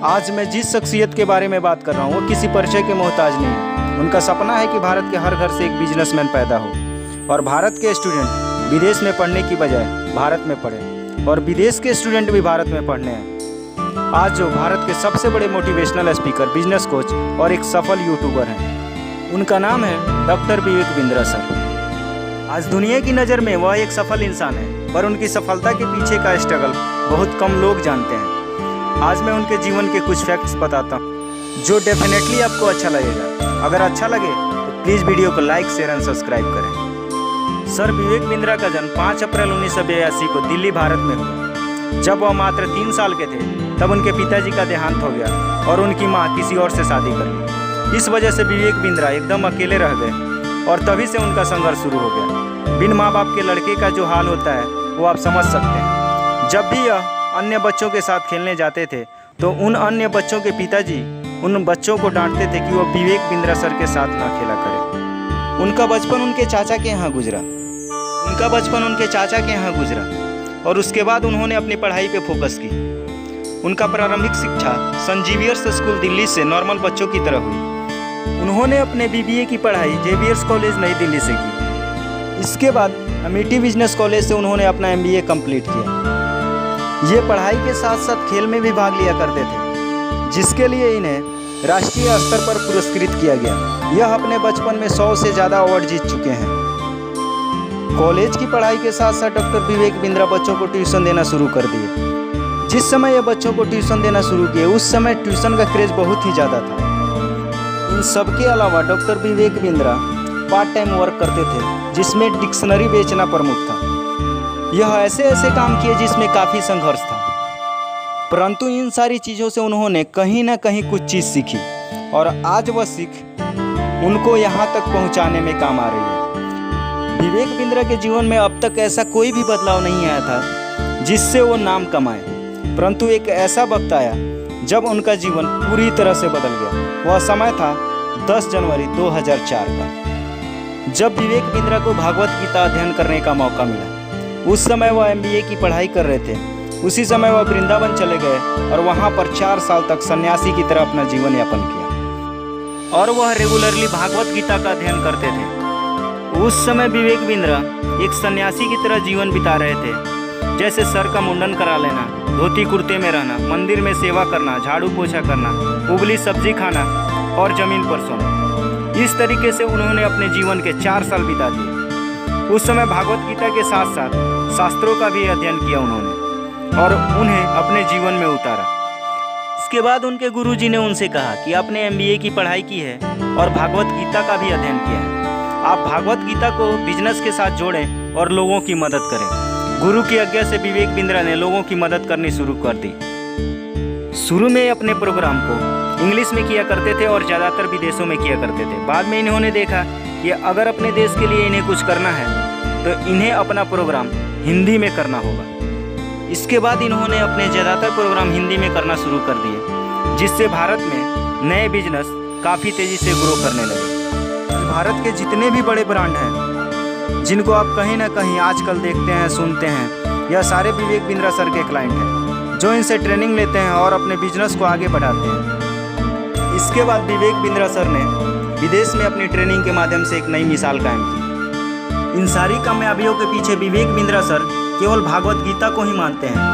आज मैं जिस शख्सियत के बारे में बात कर रहा हूँ वो किसी परिचय के मोहताज नहीं है। उनका सपना है कि भारत के हर घर से एक बिजनेसमैन पैदा हो और भारत के स्टूडेंट विदेश में पढ़ने की बजाय भारत में पढ़े और विदेश के स्टूडेंट भी भारत में पढ़ने हैं। आज जो भारत के सबसे बड़े मोटिवेशनल स्पीकर, बिजनेस कोच और एक सफल यूट्यूबर हैं, उनका नाम है डॉक्टर विवेक बिंद्रा सर। आज दुनिया की नज़र में वह एक सफल इंसान है, पर उनकी सफलता के पीछे का स्ट्रगल बहुत कम लोग जानते हैं। आज मैं उनके जीवन के कुछ फैक्ट्स बताता हूँ जो डेफिनेटली आपको अच्छा लगेगा। अगर अच्छा लगे तो प्लीज़ वीडियो को लाइक, शेयर एंड सब्सक्राइब करें। सर विवेक बिंद्रा का जन्म 5 अप्रैल 1982 को दिल्ली, भारत में हुआ। जब वह मात्र 3 साल के थे तब उनके पिताजी का देहांत हो गया और उनकी माँ किसी और से शादी कर ली। इस वजह से विवेक बिंद्रा एकदम अकेले रह गए और तभी से उनका संघर्ष शुरू हो गया। बिन माँ बाप के लड़के का जो हाल होता है वो आप समझ सकते हैं। जब भी यह अन्य बच्चों के साथ खेलने जाते थे तो उन अन्य बच्चों के पिताजी उन बच्चों को डांटते थे कि वो विवेक बिंद्रा सर के साथ ना खेला करें। उनका बचपन उनके चाचा के यहाँ गुजरा और उसके बाद उन्होंने अपनी पढ़ाई पे फोकस की। उनका प्रारंभिक शिक्षा सेंट जेवियर्स स्कूल दिल्ली से नॉर्मल बच्चों की तरह हुई। उन्होंने अपने BBA की पढ़ाई जेवियर्स कॉलेज नई दिल्ली से की। इसके बाद अमेठी बिजनेस कॉलेज से उन्होंने अपना MBA कंप्लीट किया। ये पढ़ाई के साथ साथ खेल में भी भाग लिया करते थे, जिसके लिए इन्हें राष्ट्रीय स्तर पर पुरस्कृत किया गया। यह अपने बचपन में 100 से ज़्यादा अवार्ड जीत चुके हैं। कॉलेज की पढ़ाई के साथ साथ डॉक्टर विवेक बिंद्रा बच्चों को ट्यूशन देना शुरू कर दिए। जिस समय ये बच्चों को ट्यूशन देना शुरू किए उस समय ट्यूशन का क्रेज बहुत ही ज़्यादा था। इन सब के अलावा doctor Vivek Bindra part time work करते थे, जिसमें डिक्शनरी बेचना प्रमुख था। यह ऐसे काम किए जिसमें काफ़ी संघर्ष था, परंतु इन सारी चीज़ों से उन्होंने कहीं ना कहीं कुछ चीज़ सीखी और आज वह सीख उनको यहाँ तक पहुँचाने में काम आ रही है। विवेक बिंद्रा के जीवन में अब तक ऐसा कोई भी बदलाव नहीं आया था जिससे वो नाम कमाए, परंतु एक ऐसा वक्त आया जब उनका जीवन पूरी तरह से बदल गया। वह समय था 10 जनवरी 2004 का, जब विवेक बिंद्रा को भागवत गीता अध्ययन करने का मौका मिला। उस समय वह MBA की पढ़ाई कर रहे थे। उसी समय वह वृंदावन चले गए और वहाँ पर 4 साल तक सन्यासी की तरह अपना जीवन यापन किया और वह रेगुलरली भागवत गीता का अध्ययन करते थे। उस समय विवेक बिंद्रा एक सन्यासी की तरह जीवन बिता रहे थे, जैसे सर का मुंडन करा लेना, धोती कुर्ते में रहना, मंदिर में सेवा करना, झाड़ू पोछा करना, उबली सब्जी खाना और ज़मीन पर सोना। इस तरीके से उन्होंने अपने जीवन के 4 साल बिता दिए। उस समय भागवत गीता के साथ साथ शास्त्रों का भी अध्ययन किया उन्होंने और उन्हें अपने जीवन में उतारा। इसके बाद उनके गुरुजी ने उनसे कहा कि आपने MBA की पढ़ाई की है और भागवत गीता का भी अध्ययन किया है, आप भागवत गीता को बिजनेस के साथ जोड़ें और लोगों की मदद करें। गुरु की आज्ञा से विवेक बिंद्रा ने लोगों की मदद करनी शुरू कर दी। शुरू में अपने प्रोग्राम को इंग्लिश में किया करते थे और ज़्यादातर विदेशों में किया करते थे। बाद में इन्होंने देखा कि अगर अपने देश के लिए इन्हें कुछ करना है तो इन्हें अपना प्रोग्राम हिंदी में करना होगा। इसके बाद इन्होंने अपने ज़्यादातर प्रोग्राम हिंदी में करना शुरू कर दिए, जिससे भारत में नए बिजनेस काफ़ी तेज़ी से ग्रो करने लगे। भारत के जितने भी बड़े ब्रांड हैं जिनको आप कहीं ना कहीं आजकल देखते हैं, सुनते हैं, यह सारे विवेक बिंद्रा सर के क्लाइंट हैं, जो इनसे ट्रेनिंग लेते हैं और अपने बिजनेस को आगे बढ़ाते हैं। इसके बाद विवेक बिंद्रा सर ने विदेश में अपनी ट्रेनिंग के माध्यम से एक नई मिसाल कायम की। इन सारी कामयाबियों के पीछे विवेक बिंद्रा सर केवल भागवत गीता को ही मानते हैं।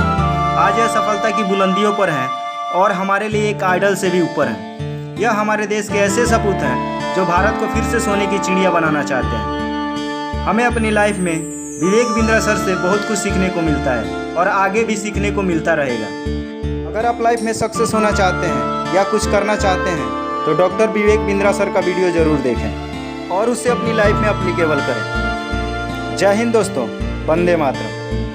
आज यह सफलता की बुलंदियों पर हैं और हमारे लिए एक आइडल से भी ऊपर हैं। यह हमारे देश के ऐसे सपूत हैं जो भारत को फिर से सोने की चिड़िया बनाना चाहते हैं। हमें अपनी लाइफ में विवेक बिंद्रा सर से बहुत कुछ सीखने को मिलता है और आगे भी सीखने को मिलता रहेगा। अगर आप लाइफ में सक्सेस होना चाहते हैं या कुछ करना चाहते हैं तो डॉक्टर विवेक बिंद्रा सर का वीडियो ज़रूर देखें और उसे अपनी लाइफ में अप्लीकेबल करें। जय हिंद दोस्तों, वंदे मातरम।